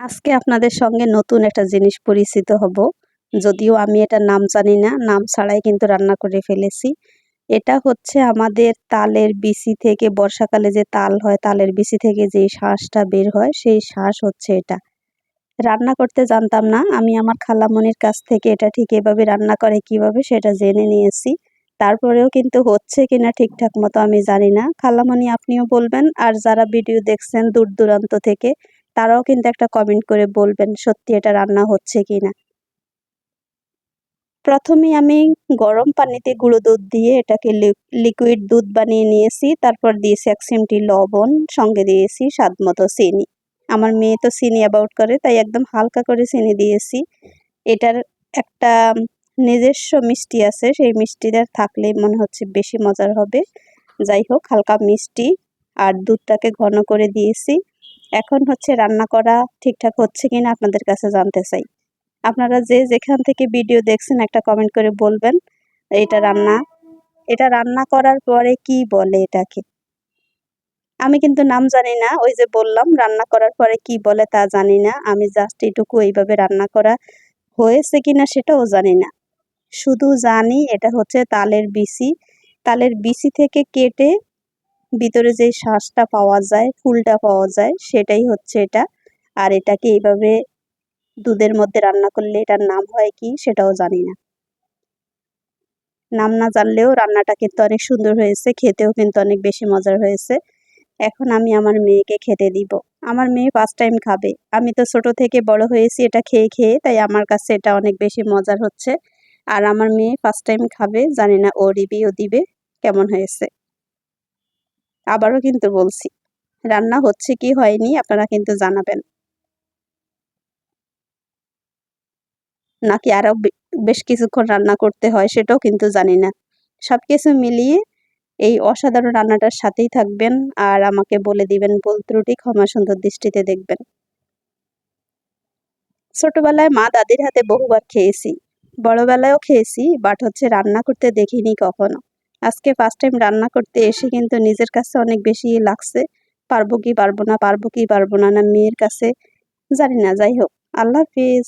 আজকে আপনাদের সঙ্গে নতুন একটা জিনিস পরিচিত হব। যদিও আমি এটার নাম জানি না, নাম ছাড়াই কিন্তু রান্না করে ফেলেছি। এটা হচ্ছে আমাদের তালের বিচি থেকে, বর্ষাকালে যে তাল হয় তালের বিচি থেকে যে শাঁসটা বের হয় সেই শাঁস হচ্ছে এটা। রান্না করতে জানতাম না, আমি আমার খালামণির কাছ থেকে এটা ঠিক এভাবে রান্না করে কিভাবে সেটা জেনে নিয়েছি। তারপরেও কিন্তু হচ্ছে কিনা ঠিকঠাক মতো আমি জানি না। খালামণি আপনিও বলবেন, আর যারা ভিডিও দেখছেন দূর দূরান্ত থেকে তারাও কিন্তু একটা কমেন্ট করে বলবেন সত্যি এটা রান্না হচ্ছে কিনা। প্রথমে আমি গরম পানিতে গুঁড়ো দুধ দিয়ে এটাকে লিকুইড দুধ বানিয়ে নিয়েছি। তারপর দিয়েছি 1 চিমটি লবণ, সঙ্গে দিয়েছি স্বাদ মতো চিনি। আমার মেয়ে তো চিনি অ্যাভয়েড করে, তাই একদম হালকা করে চিনি দিয়েছি। এটার একটা নিজস্ব মিষ্টি আছে, সেই মিষ্টিটা থাকলে মনে হচ্ছে বেশি মজার হবে। যাই হোক, হালকা মিষ্টি আর দুধটাকে ঘন করে দিয়েছি। এখন হচ্ছে রান্না করা ঠিকঠাক হচ্ছে কিনা আপনাদের কাছে জানতে চাই। আপনারা যে যেখান থেকে ভিডিও দেখছেন একটা কমেন্ট করে বলবেন এটা রান্না করার পরে কি বলে এটাকে। আমি কিন্তু নাম জানি না, ওই যে বললাম রান্না করার পরে কি বলে তা জানি না। আমি জাস্ট এটুকু এইভাবে রান্না করা হয়েছে কিনা সেটাও জানি না। শুধু জানি এটা হচ্ছে তালের বিচি। তালের বিচি থেকে কেটে ভিতরে যে শাঁসটা পাওয়া যায়, ফুলটা পাওয়া যায়, সেটাই হচ্ছে এটা। আর এটাকে এইভাবে দুধের মধ্যে রান্না করলে এটার নাম হয় কি সেটাও জানি না। নাম না জানলেও রান্নাটা কিন্তু অনেক সুন্দর হয়েছে, খেতেও কিন্তু অনেক বেশি মজার হয়েছে। এখন আমি আমার মেয়েকে খেতে দিব। আমার মেয়ে ফার্স্ট টাইম খাবে। আমি তো ছোট থেকে বড় হয়েছি এটা খেয়ে খেয়ে, তাই আমার কাছে এটা অনেক বেশি মজার হচ্ছে। আর আমার মেয়ে ফার্স্ট টাইম খাবে, জানি না ও রিভিউ দিবে কেমন হয়েছে। আবারও কিন্তু বলছি, রান্না হচ্ছে কি হয়নি আপনারা কিন্তু জানাবেন, নাকি আরো বেশ কিছুক্ষণ রান্না করতে হয় সেটাও কিন্তু জানি না। সবকিছু মিলিয়ে এই অসাধারণ রান্নাটার সাথেই থাকবেন আর আমাকে বলে দিবেন, ভুল ত্রুটি ক্ষমা সুন্দর দৃষ্টিতে দেখবেন। ছোটবেলায় মা দাদির হাতে বহুবার খেয়েছি, বড়বেলায়ও খেয়েছি, বাট হচ্ছে রান্না করতে দেখিনি কখনো। আজকে ফার্স্ট টাইম রান্না করতে এসে কিন্তু নিজের কাছে অনেক বেশি লাগছে। পারবো কি পারবো না, পারবো কি পারবো না, না মেয়ের কাছে জানি না। যাই হোক, আল্লাহ হাফিজ।